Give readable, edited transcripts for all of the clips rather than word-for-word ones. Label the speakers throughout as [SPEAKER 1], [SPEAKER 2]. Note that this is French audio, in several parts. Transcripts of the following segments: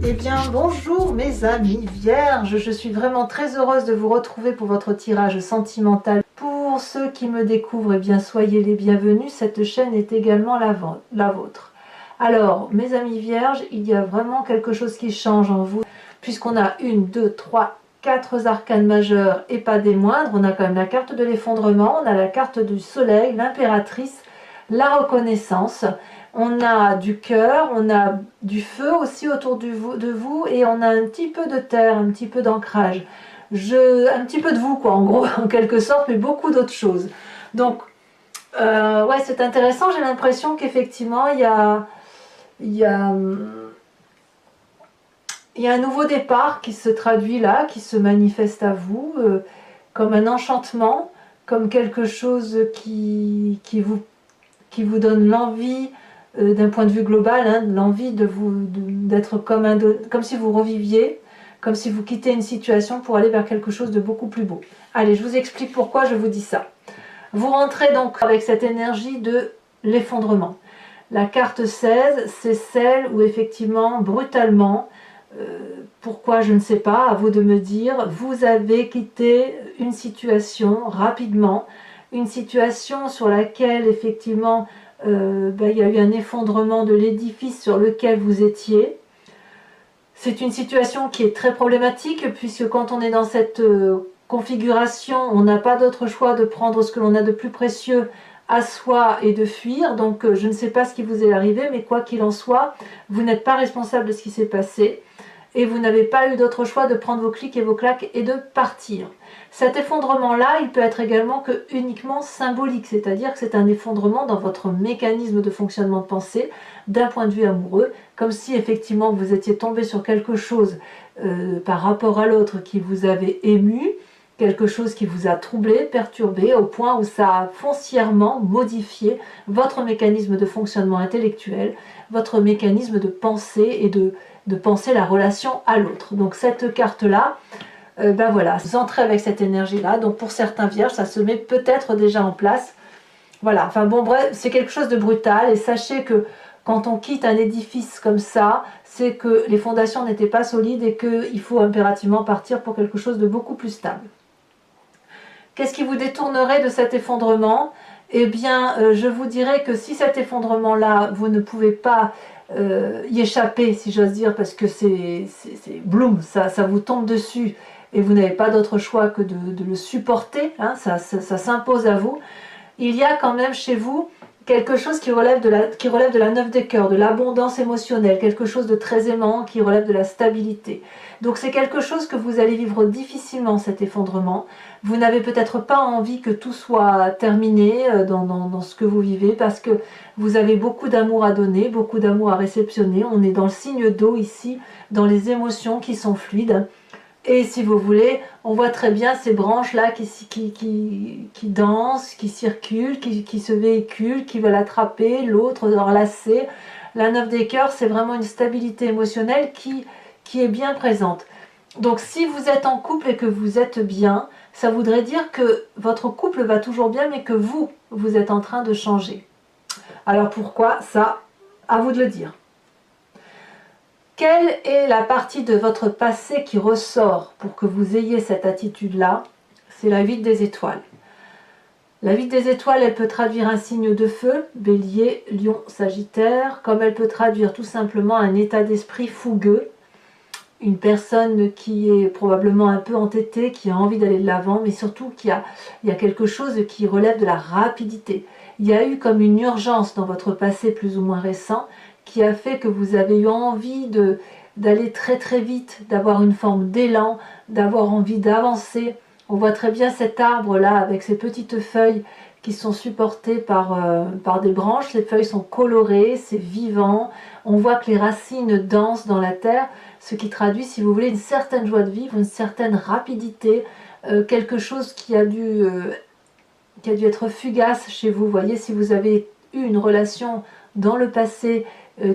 [SPEAKER 1] Eh bien bonjour mes amis vierges, je suis vraiment très heureuse de vous retrouver pour votre tirage sentimental. Pour ceux qui me découvrent, eh bien soyez les bienvenus, cette chaîne est également la vôtre. Alors mes amis vierges, il y a vraiment quelque chose qui change en vous, puisqu'on a 1, 2, 3, 4 arcanes majeurs et pas des moindres. On a quand même la carte de l'effondrement, on a la carte du soleil, l'impératrice, la reconnaissance. On a du cœur, on a du feu aussi autour de vous et on a un petit peu de terre, un petit peu d'ancrage. Un petit peu de vous quoi, en gros, en quelque sorte, mais beaucoup d'autres choses. Donc, ouais, c'est intéressant, j'ai l'impression qu'effectivement, il y a un nouveau départ qui se traduit là, qui se manifeste à vous, comme un enchantement, comme quelque chose qui vous donne l'envie, d'un point de vue global, hein, l'envie d'être comme si vous reviviez, comme si vous quittez une situation pour aller vers quelque chose de beaucoup plus beau. Allez, je vous explique pourquoi je vous dis ça. Vous rentrez donc avec cette énergie de l'effondrement. La carte 16, c'est celle où effectivement, brutalement, pourquoi je ne sais pas, à vous de me dire, vous avez quitté une situation rapidement, une situation sur laquelle effectivement il y a eu un effondrement de l'édifice sur lequel vous étiez. C'est une situation qui est très problématique puisque quand on est dans cette configuration, on n'a pas d'autre choix de prendre ce que l'on a de plus précieux à soi et de fuir. Donc je ne sais pas ce qui vous est arrivé, mais quoi qu'il en soit, vous n'êtes pas responsable de ce qui s'est passé et vous n'avez pas eu d'autre choix de prendre vos clics et vos claques et de partir. Cet effondrement-là, il peut être également uniquement symbolique, c'est-à-dire que c'est un effondrement dans votre mécanisme de fonctionnement de pensée, d'un point de vue amoureux, comme si effectivement vous étiez tombé sur quelque chose par rapport à l'autre qui vous avait ému, quelque chose qui vous a troublé, perturbé, au point où ça a foncièrement modifié votre mécanisme de fonctionnement intellectuel, votre mécanisme de pensée et de penser la relation à l'autre. Donc cette carte-là, ben voilà, vous entrez avec cette énergie-là. Donc pour certains vierges, ça se met peut-être déjà en place. Voilà, enfin bon, bref, c'est quelque chose de brutal. Et sachez que quand on quitte un édifice comme ça, c'est que les fondations n'étaient pas solides et qu'il faut impérativement partir pour quelque chose de beaucoup plus stable. Qu'est-ce qui vous détournerait de cet effondrement? Eh bien, je vous dirais que si cet effondrement-là, vous ne pouvez pas y échapper, si j'ose dire, parce que c'est bloom, ça vous tombe dessus et vous n'avez pas d'autre choix que de le supporter, hein, ça s'impose à vous. Il y a quand même chez vous quelque chose qui relève de la 9 des cœurs, de l'abondance émotionnelle, quelque chose de très aimant qui relève de la stabilité. Donc c'est quelque chose que vous allez vivre difficilement, cet effondrement. Vous n'avez peut-être pas envie que tout soit terminé dans ce que vous vivez parce que vous avez beaucoup d'amour à donner, beaucoup d'amour à réceptionner. On est dans le signe d'eau ici, dans les émotions qui sont fluides. Et si vous voulez, on voit très bien ces branches-là qui dansent, qui circulent, qui se véhiculent, qui veulent attraper, l'autre enlacer. La 9 des cœurs, c'est vraiment une stabilité émotionnelle qui est bien présente. Donc si vous êtes en couple et que vous êtes bien, ça voudrait dire que votre couple va toujours bien, mais que vous êtes en train de changer. Alors pourquoi ça? À vous de le dire. Quelle est la partie de votre passé qui ressort pour que vous ayez cette attitude-là? C'est la 8 des étoiles. La 8 des étoiles, elle peut traduire un signe de feu, Bélier, Lion, Sagittaire, comme elle peut traduire tout simplement un état d'esprit fougueux, une personne qui est probablement un peu entêtée, qui a envie d'aller de l'avant, mais surtout il y a quelque chose qui relève de la rapidité. Il y a eu comme une urgence dans votre passé plus ou moins récent, qui a fait que vous avez eu envie d'aller très très vite, d'avoir une forme d'élan, d'avoir envie d'avancer. On voit très bien cet arbre là avec ses petites feuilles qui sont supportées par des branches. Les feuilles sont colorées, c'est vivant. On voit que les racines dansent dans la terre, ce qui traduit, si vous voulez, une certaine joie de vivre, une certaine rapidité, quelque chose qui a dû être fugace chez vous. Vous voyez, si vous avez eu une relation dans le passé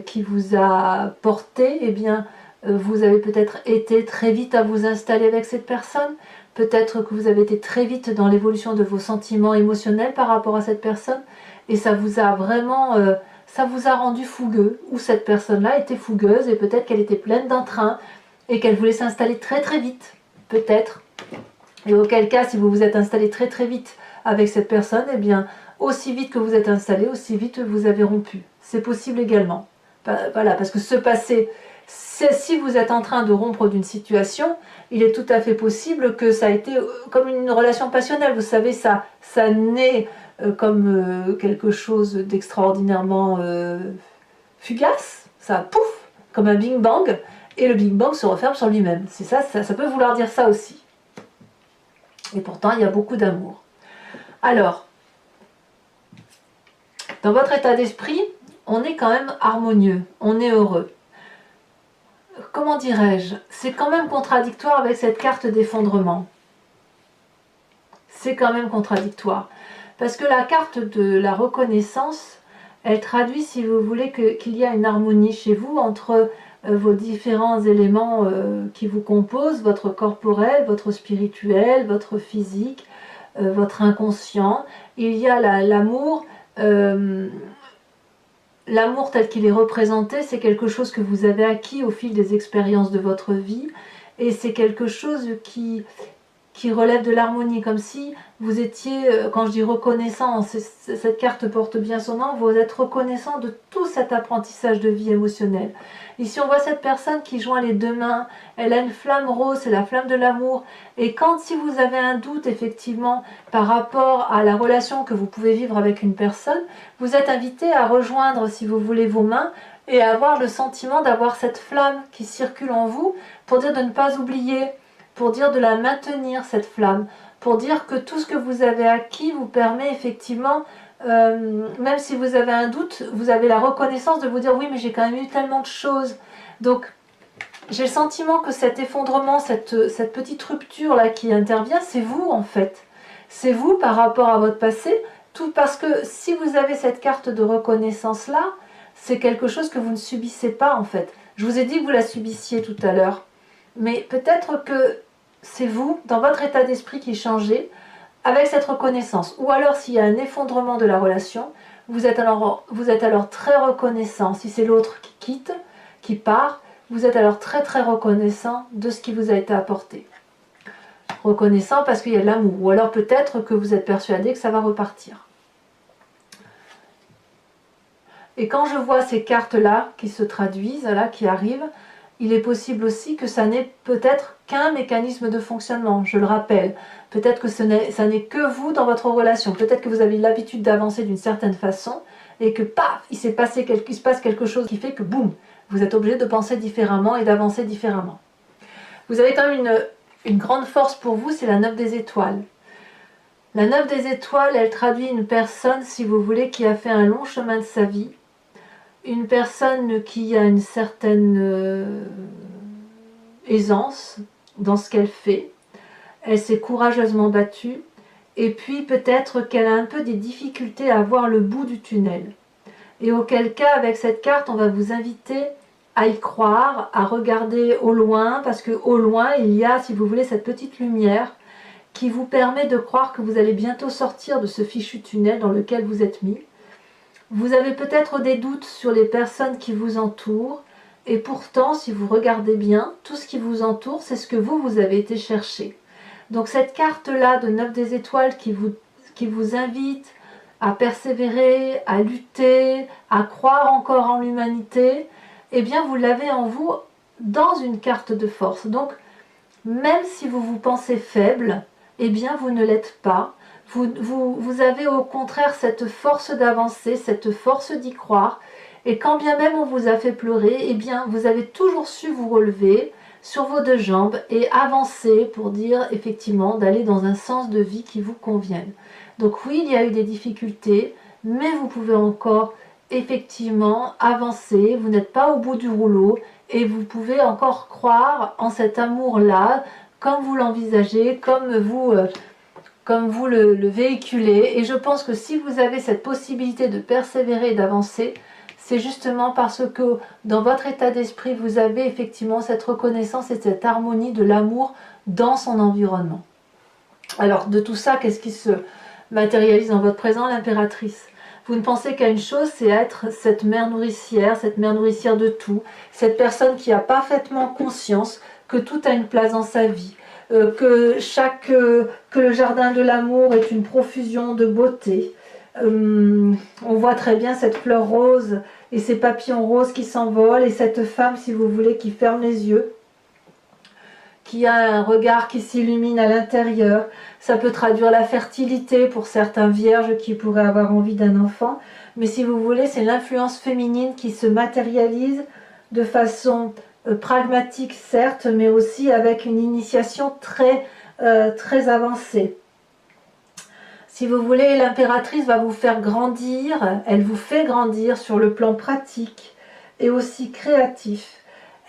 [SPEAKER 1] qui vous a porté, eh bien, vous avez peut-être été très vite à vous installer avec cette personne. Peut-être que vous avez été très vite dans l'évolution de vos sentiments émotionnels par rapport à cette personne. Et ça vous a vraiment ça vous a rendu fougueux, ou cette personne-là était fougueuse et peut-être qu'elle était pleine d'entrain et qu'elle voulait s'installer très très vite, peut-être. Et auquel cas, si vous vous êtes installé très très vite avec cette personne, eh bien, aussi vite que vous êtes installé, aussi vite vous avez rompu. C'est possible également. Voilà, parce que ce passé, si vous êtes en train de rompre d'une situation, il est tout à fait possible que ça a été comme une relation passionnelle. Vous savez, ça naît comme quelque chose d'extraordinairement fugace, ça pouf, comme un Big Bang, et le Big Bang se referme sur lui-même. C'est ça, ça peut vouloir dire ça aussi. Et pourtant, il y a beaucoup d'amour. Alors, dans votre état d'esprit, on est quand même harmonieux, on est heureux. Comment dirais-je? C'est quand même contradictoire avec cette carte d'effondrement. C'est quand même contradictoire. Parce que la carte de la reconnaissance, elle traduit, si vous voulez, qu'il y a une harmonie chez vous entre vos différents éléments qui vous composent, votre corporel, votre spirituel, votre physique, votre inconscient. Il y a l'amour. L'amour tel qu'il est représenté, c'est quelque chose que vous avez acquis au fil des expériences de votre vie, et c'est quelque chose qui relève de l'harmonie, comme si vous étiez, quand je dis reconnaissant, cette carte porte bien son nom, vous êtes reconnaissant de tout cet apprentissage de vie émotionnelle. Ici on voit cette personne qui joint les deux mains, elle a une flamme rose, c'est la flamme de l'amour, et si vous avez un doute effectivement par rapport à la relation que vous pouvez vivre avec une personne, vous êtes invité à rejoindre, si vous voulez, vos mains, et à avoir le sentiment d'avoir cette flamme qui circule en vous, pour dire de ne pas oublier, pour dire de la maintenir, cette flamme, pour dire que tout ce que vous avez acquis vous permet effectivement, même si vous avez un doute, vous avez la reconnaissance de vous dire oui mais j'ai quand même eu tellement de choses. Donc j'ai le sentiment que cet effondrement, cette petite rupture là qui intervient, c'est vous en fait. C'est vous par rapport à votre passé, tout parce que si vous avez cette carte de reconnaissance là, c'est quelque chose que vous ne subissez pas en fait. Je vous ai dit que vous la subissiez tout à l'heure. Mais peut-être que c'est vous, dans votre état d'esprit, qui changez avec cette reconnaissance. Ou alors, s'il y a un effondrement de la relation, vous êtes alors très reconnaissant. Si c'est l'autre qui quitte, qui part, vous êtes alors très très reconnaissant de ce qui vous a été apporté. Reconnaissant parce qu'il y a de l'amour. Ou alors peut-être que vous êtes persuadé que ça va repartir. Et quand je vois ces cartes-là qui se traduisent, là, qui arrivent, il est possible aussi que ça n'est peut-être qu'un mécanisme de fonctionnement, je le rappelle. Peut-être que ça n'est que vous dans votre relation. Peut-être que vous avez l'habitude d'avancer d'une certaine façon et que paf, il se passe quelque chose qui fait que boum, vous êtes obligé de penser différemment et d'avancer différemment. Vous avez quand même une grande force pour vous, c'est la 9 des étoiles. La 9 des étoiles, elle traduit une personne, si vous voulez, qui a fait un long chemin de sa vie. Une personne qui a une certaine aisance dans ce qu'elle fait. Elle s'est courageusement battue. Et puis peut-être qu'elle a un peu des difficultés à voir le bout du tunnel. Et auquel cas, avec cette carte, on va vous inviter à y croire, à regarder au loin, parce qu'au loin, il y a, si vous voulez, cette petite lumière qui vous permet de croire que vous allez bientôt sortir de ce fichu tunnel dans lequel vous êtes mis. Vous avez peut-être des doutes sur les personnes qui vous entourent, et pourtant, si vous regardez bien, tout ce qui vous entoure, c'est ce que vous avez été chercher. Donc cette carte-là de 9 des étoiles qui vous invite à persévérer, à lutter, à croire encore en l'humanité, eh bien vous l'avez en vous dans une carte de force. Donc même si vous vous pensez faible, eh bien vous ne l'êtes pas. Vous avez au contraire cette force d'avancer, cette force d'y croire. Et quand bien même on vous a fait pleurer, eh bien vous avez toujours su vous relever sur vos deux jambes et avancer pour dire effectivement d'aller dans un sens de vie qui vous convienne. Donc oui, il y a eu des difficultés, mais vous pouvez encore effectivement avancer. Vous n'êtes pas au bout du rouleau et vous pouvez encore croire en cet amour-là, comme vous l'envisagez, comme vous le véhiculez. Et je pense que si vous avez cette possibilité de persévérer et d'avancer, c'est justement parce que dans votre état d'esprit, vous avez effectivement cette reconnaissance et cette harmonie de l'amour dans son environnement. Alors de tout ça, qu'est-ce qui se matérialise dans votre présent? L'impératrice. Vous ne pensez qu'à une chose, c'est être cette mère nourricière de tout, cette personne qui a parfaitement conscience que tout a une place dans sa vie, que le jardin de l'amour est une profusion de beauté. On voit très bien cette fleur rose et ces papillons roses qui s'envolent et cette femme, si vous voulez, qui ferme les yeux, qui a un regard qui s'illumine à l'intérieur. Ça peut traduire la fertilité pour certains vierges qui pourraient avoir envie d'un enfant, mais si vous voulez, c'est l'influence féminine qui se matérialise de façon pragmatique, certes, mais aussi avec une initiation très avancée. Si vous voulez, l'impératrice va vous faire grandir, elle vous fait grandir sur le plan pratique et aussi créatif.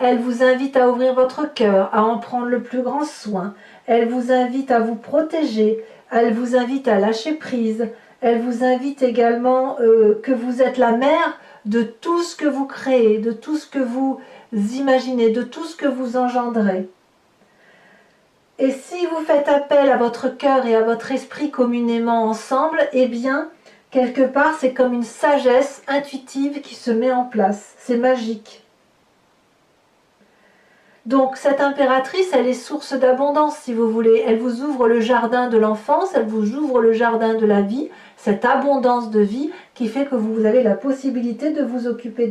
[SPEAKER 1] Elle vous invite à ouvrir votre cœur, à en prendre le plus grand soin. Elle vous invite à vous protéger, elle vous invite à lâcher prise. Elle vous invite également que vous êtes la mère de tout ce que vous créez, de tout ce que vous imaginez, de tout ce que vous engendrez. Et si vous faites appel à votre cœur et à votre esprit communément ensemble, eh bien, quelque part, c'est comme une sagesse intuitive qui se met en place. C'est magique. Donc, cette impératrice, elle est source d'abondance, si vous voulez. Elle vous ouvre le jardin de l'enfance, elle vous ouvre le jardin de la vie, cette abondance de vie qui fait que vous avez la possibilité de vous occuper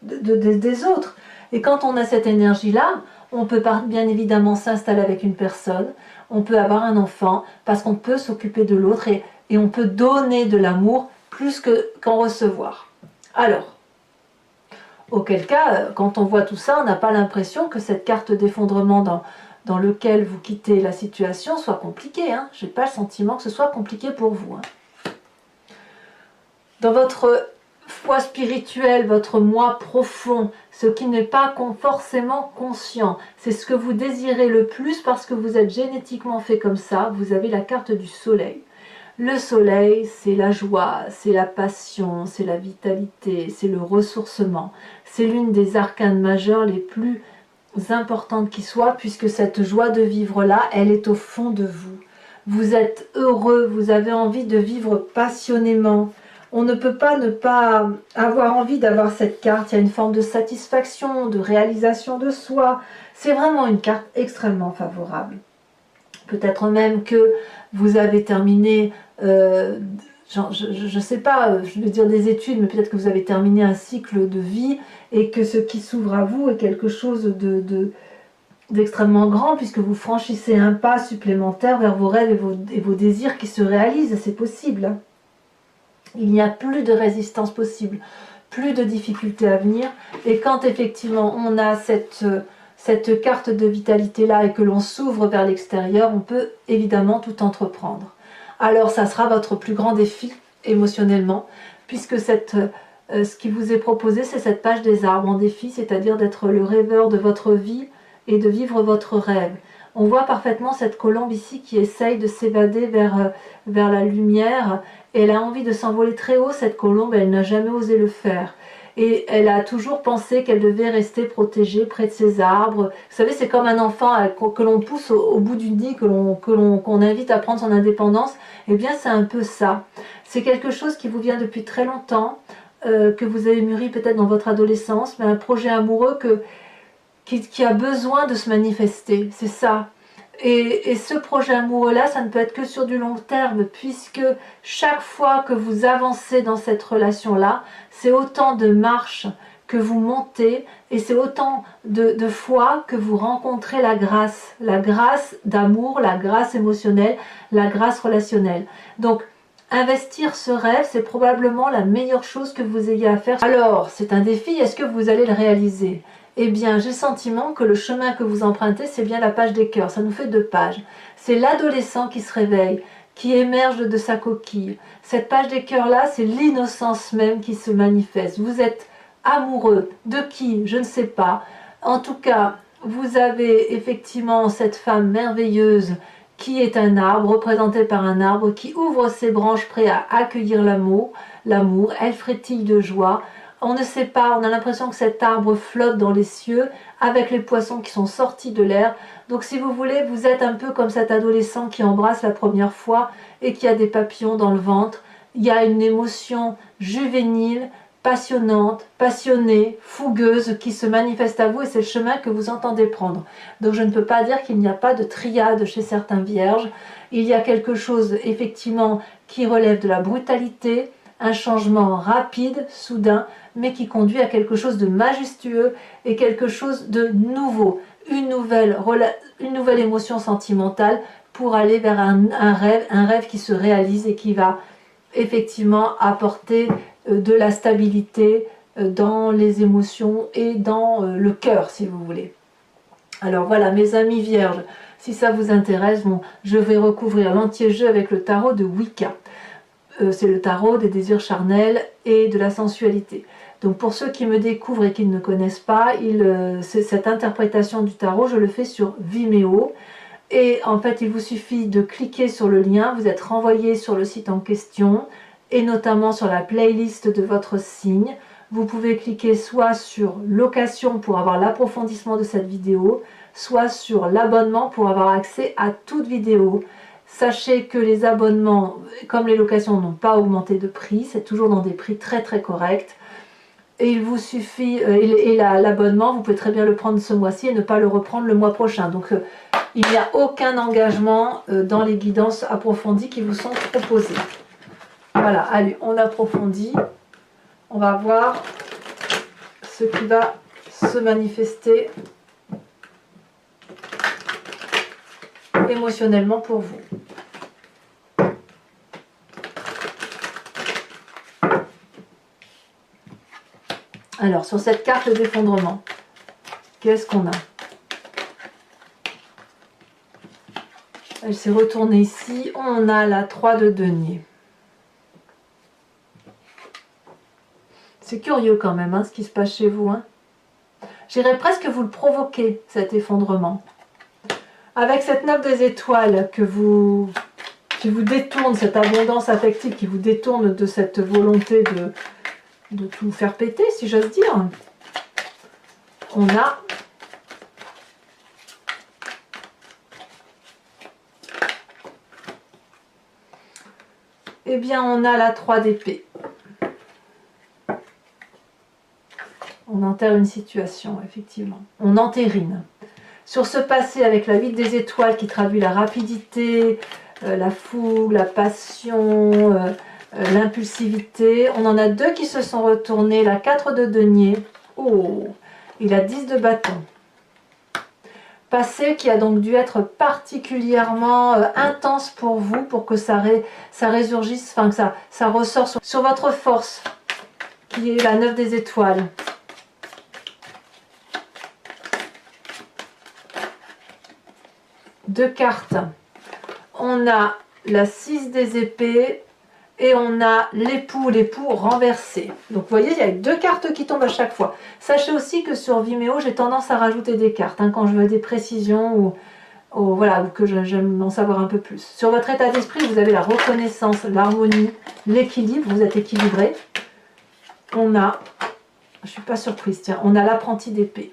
[SPEAKER 1] des autres. Et quand on a cette énergie-là, on peut bien évidemment s'installer avec une personne, on peut avoir un enfant, parce qu'on peut s'occuper de l'autre et on peut donner de l'amour plus qu'en recevoir. Alors, auquel cas, quand on voit tout ça, on n'a pas l'impression que cette carte d'effondrement dans lequel vous quittez la situation soit compliquée. Hein. Je n'ai pas le sentiment que ce soit compliqué pour vous. Hein. Dans votre foi spirituelle, votre moi profond, ce qui n'est pas forcément conscient, c'est ce que vous désirez le plus parce que vous êtes génétiquement fait comme ça, vous avez la carte du soleil. Le soleil, c'est la joie, c'est la passion, c'est la vitalité, c'est le ressourcement. C'est l'une des arcanes majeures les plus importantes qui soient, puisque cette joie de vivre-là, elle est au fond de vous. Vous êtes heureux, vous avez envie de vivre passionnément. On ne peut pas ne pas avoir envie d'avoir cette carte. Il y a une forme de satisfaction, de réalisation de soi. C'est vraiment une carte extrêmement favorable. Peut-être même que vous avez terminé, je ne sais pas, je veux dire des études, mais peut-être que vous avez terminé un cycle de vie et que ce qui s'ouvre à vous est quelque chose d'extrêmement grand puisque vous franchissez un pas supplémentaire vers vos rêves et vos désirs qui se réalisent. C'est possible. Il n'y a plus de résistance possible, plus de difficultés à venir. Et quand effectivement on a cette carte de vitalité là et que l'on s'ouvre vers l'extérieur, on peut évidemment tout entreprendre. Alors ça sera votre plus grand défi émotionnellement, puisque ce qui vous est proposé, c'est cette page des arbres en défi, c'est-à-dire d'être le rêveur de votre vie et de vivre votre rêve. On voit parfaitement cette colombe ici qui essaye de s'évader vers la lumière. Elle a envie de s'envoler très haut, cette colombe, elle n'a jamais osé le faire. Et elle a toujours pensé qu'elle devait rester protégée près de ces arbres. Vous savez, c'est comme un enfant que l'on pousse au bout du nid, qu'on invite à prendre son indépendance. Eh bien, c'est un peu ça. C'est quelque chose qui vous vient depuis très longtemps, que vous avez mûri peut-être dans votre adolescence, mais un projet amoureux qui a besoin de se manifester. C'est ça. Et ce projet amoureux-là, ça ne peut être que sur du long terme, puisque chaque fois que vous avancez dans cette relation-là, c'est autant de marches que vous montez, et c'est autant de fois que vous rencontrez la grâce d'amour, la grâce émotionnelle, la grâce relationnelle. Donc, investir ce rêve, c'est probablement la meilleure chose que vous ayez à faire. Alors, c'est un défi, est-ce que vous allez le réaliser ? Eh bien, j'ai le sentiment que le chemin que vous empruntez, c'est bien la page des cœurs. Ça nous fait 2 pages. C'est l'adolescent qui se réveille, qui émerge de sa coquille. Cette page des cœurs-là, c'est l'innocence même qui se manifeste. Vous êtes amoureux de qui? Je ne sais pas. En tout cas, vous avez effectivement cette femme merveilleuse qui est un arbre, représentée par un arbre, qui ouvre ses branches prêt à accueillir l'amour. Elle frétille de joie. On ne sait pas, on a l'impression que cet arbre flotte dans les cieux avec les poissons qui sont sortis de l'air. Donc si vous voulez, vous êtes un peu comme cet adolescent qui embrasse la première fois et qui a des papillons dans le ventre il y a une émotion juvénile, passionnante, passionnée, fougueuse qui se manifeste à vous et c'est le chemin que vous entendez prendre. Donc je ne peux pas dire qu'il n'y a pas de triade chez certains vierges. Il y a quelque chose effectivement qui relève de la brutalité, un changement rapide, soudain, mais qui conduit à quelque chose de majestueux et quelque chose de nouveau, une nouvelle émotion sentimentale pour aller vers un rêve qui se réalise et qui va effectivement apporter de la stabilité dans les émotions et dans le cœur, si vous voulez. Alors voilà, mes amis vierges, si ça vous intéresse, bon, je vais recouvrir l'entier jeu avec le tarot de Wicca. C'est le tarot des désirs charnels et de la sensualité. Donc pour ceux qui me découvrent et qui ne me connaissent pas, cette interprétation du tarot, je le fais sur Vimeo. Et en fait, il vous suffit de cliquer sur le lien, vous êtes renvoyé sur le site en question, et notamment sur la playlist de votre signe. Vous pouvez cliquer soit sur location pour avoir l'approfondissement de cette vidéo, soit sur l'abonnement pour avoir accès à toute vidéo. Sachez que les abonnements, comme les locations, n'ont pas augmenté de prix, c'est toujours dans des prix très très corrects. Et il vous suffit, et l'abonnement, vous pouvez très bien le prendre ce mois-ci et ne pas le reprendre le mois prochain. Donc il n'y a aucun engagement dans les guidances approfondies qui vous sont proposées. Voilà, allez, on approfondit. On va voir ce qui va se manifester émotionnellement pour vous. Alors, sur cette carte d'effondrement, qu'est-ce qu'on a? Elle s'est retournée ici. On a la 3 de denier. C'est curieux quand même, hein, ce qui se passe chez vous. Hein. J'irais presque vous le provoquer, cet effondrement. Avec cette 9 des étoiles qui vous détourne, cette abondance affective qui vous détourne de cette volonté de tout faire péter, si j'ose dire, on a on a la 3 d'épée. On enterre une situation, effectivement. On entérine. Sur ce passé avec la 8 des étoiles qui traduit la rapidité, la fougue, la passion, l'impulsivité. On en a 2 qui se sont retournés, la 4 de denier, oh, et la 10 de bâton. Passé qui a donc dû être particulièrement intense pour vous, pour que ça résurgisse, enfin que ça ressort sur votre force, qui est la 9 des étoiles. Deux cartes. On a la 6 des épées et on a l'époux renversé. Donc vous voyez, il y a 2 cartes qui tombent à chaque fois. Sachez aussi que sur Vimeo, j'ai tendance à rajouter des cartes hein, quand je veux des précisions ou voilà, que j'aime en savoir un peu plus. Sur votre état d'esprit, vous avez la reconnaissance, l'harmonie, l'équilibre, vous êtes équilibré. On a, je suis pas surprise, tiens, on a l'apprenti d'épée.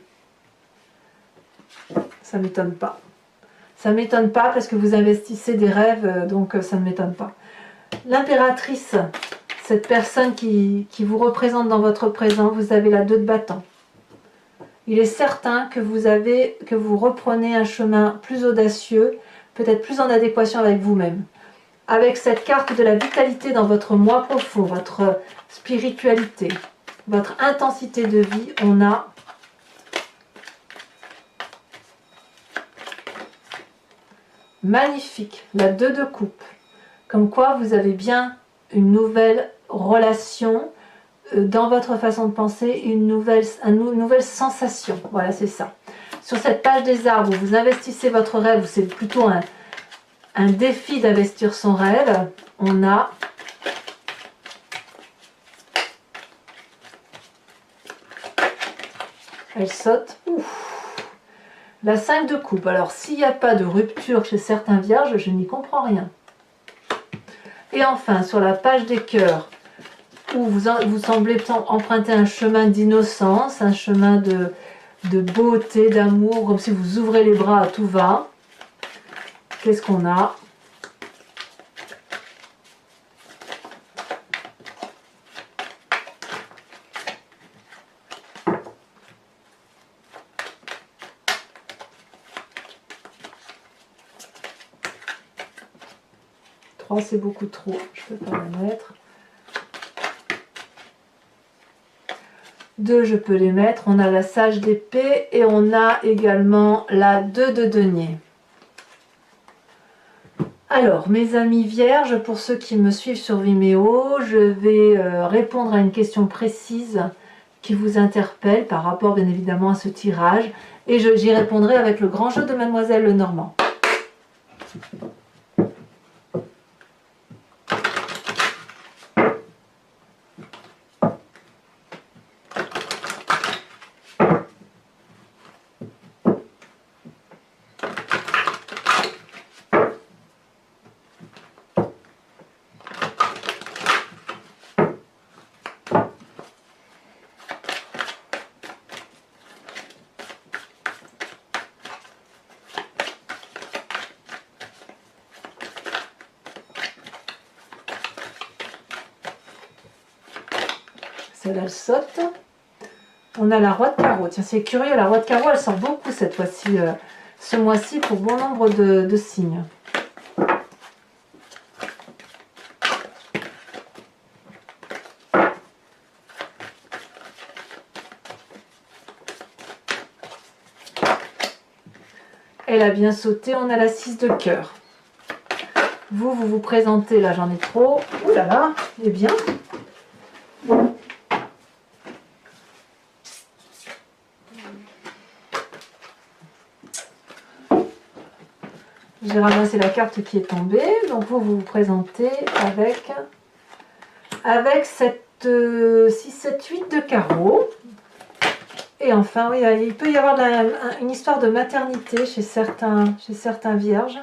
[SPEAKER 1] Ça m'étonne pas. Ça ne m'étonne pas parce que vous investissez des rêves, donc ça ne m'étonne pas. L'impératrice, cette personne qui vous représente dans votre présent, vous avez la 2 de bâton. Il est certain que vous reprenez un chemin plus audacieux, peut-être plus en adéquation avec vous-même. Avec cette carte de la vitalité dans votre moi profond, votre spiritualité, votre intensité de vie, on a magnifique, la 2 de coupe. Comme quoi vous avez bien une nouvelle relation dans votre façon de penser, une nouvelle sensation. Voilà, c'est ça. Sur cette page des arbres, où vous investissez votre rêve, c'est plutôt un défi d'investir son rêve, on a elle saute. Ouf. La 5 de coupe. Alors, s'il n'y a pas de rupture chez certains vierges, je n'y comprends rien. Et enfin, sur la page des cœurs, où vous semblez emprunter un chemin d'innocence, un chemin de beauté, d'amour, comme si vous ouvrez les bras à tout va. Qu'est-ce qu'on a? 3 c'est beaucoup trop, je ne peux pas la mettre. 2 je peux les mettre, on a la sage d'épée et on a également la 2 de denier. Alors mes amis vierges, pour ceux qui me suivent sur Vimeo, je vais répondre à une question précise qui vous interpelle par rapport bien évidemment à ce tirage et j'y répondrai avec le grand jeu de Mademoiselle Lenormand. Celle-là, elle saute. On a la roi de carreau. Tiens, c'est curieux, la roi de carreau, elle sort beaucoup cette fois-ci, ce mois-ci, pour bon nombre de signes. Elle a bien sauté, on a la 6 de cœur. Vous vous présentez, là j'en ai trop. Ouh là là, il est bien. J'ai ramassé la carte qui est tombée, donc vous vous présentez avec cette 6, 7, 8 de carreau. Et enfin, oui, il peut y avoir une histoire de maternité chez certains vierges.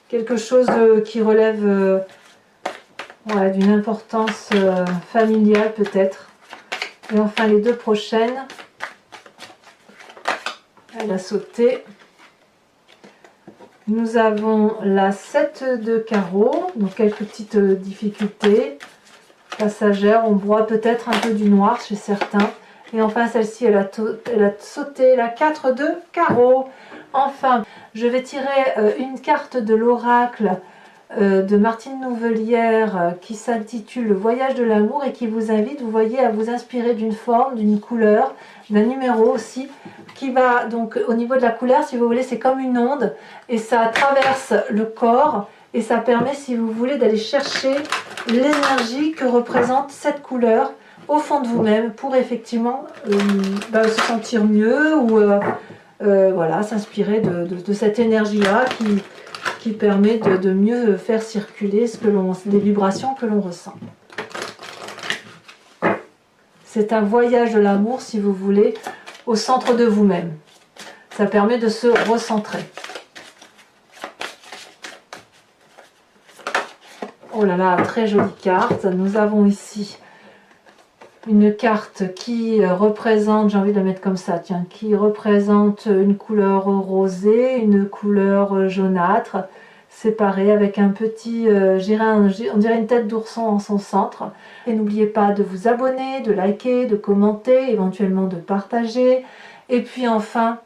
[SPEAKER 1] Quelque chose qui relève voilà, d'une importance familiale peut-être. Et enfin, les 2 prochaines, elle a sauté. Nous avons la 7 de carreau, donc quelques petites difficultés passagères. On voit peut-être un peu du noir chez certains. Et enfin, celle-ci, elle a sauté la 4 de carreau. Enfin, je vais tirer une carte de l'oracle de Martine Nouvelière qui s'intitule Le voyage de l'amour et qui vous invite, vous voyez, à vous inspirer d'une forme, d'une couleur, d'un numéro aussi, qui va donc au niveau de la couleur, si vous voulez, c'est comme une onde et ça traverse le corps et ça permet, si vous voulez, d'aller chercher l'énergie que représente cette couleur au fond de vous-même pour effectivement se sentir mieux ou voilà, s'inspirer de cette énergie-là qui permet de mieux faire circuler les vibrations que l'on ressent. C'est un voyage de l'amour, si vous voulez, au centre de vous-même. Ça permet de se recentrer. Oh là là, très jolie carte. Nous avons ici une carte qui représente, j'ai envie de la mettre comme ça, tiens, qui représente une couleur rosée, une couleur jaunâtre, séparée avec un petit, on dirait une tête d'ourson en son centre. Et n'oubliez pas de vous abonner, de liker, de commenter, éventuellement de partager. Et puis enfin,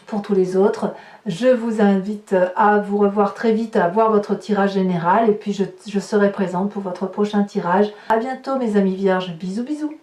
[SPEAKER 1] pour tous les autres, je vous invite à vous revoir très vite, à voir votre tirage général et puis je serai présente pour votre prochain tirage. À bientôt mes amis vierges, bisous bisous.